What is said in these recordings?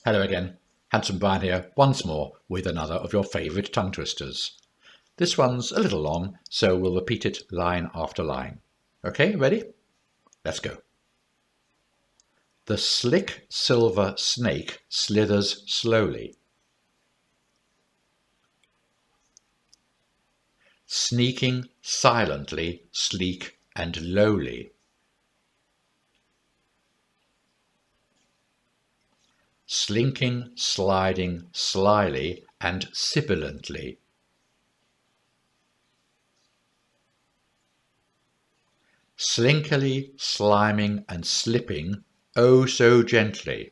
Hello again, Handsome Brian here once more with another of your favourite tongue twisters. This one's a little long, so we'll repeat it line after line. Okay, ready? Let's go. The slick silver snake slithers slowly, sneaking silently, sleek and lowly. Slinking, sliding, slyly and sibilantly. Slinkily, sliming and slipping, oh so gently.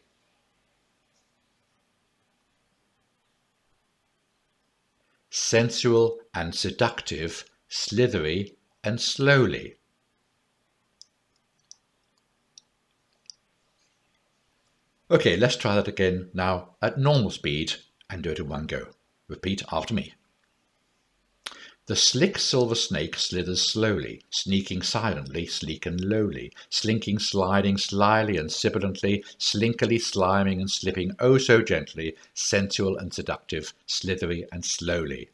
Sensual and seductive, slithery and slowly. Okay, let's try that again now at normal speed and do it in one go. Repeat after me. The slick silver snake slithers slowly, sneaking silently, sleek and lowly, slinking, sliding, slyly and sibilantly, slinkily, sliming and slipping oh so gently, sensual and seductive, slithery and slowly.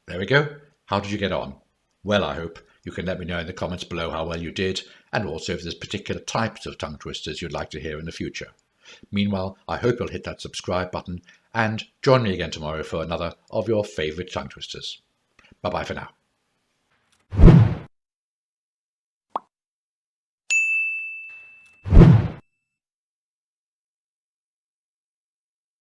There we go. How did you get on? Well, I hope you can let me know in the comments below how well you did, and also if there's particular types of tongue twisters you'd like to hear in the future. Meanwhile, I hope you'll hit that subscribe button and join me again tomorrow for another of your favourite tongue twisters. Bye-bye for now.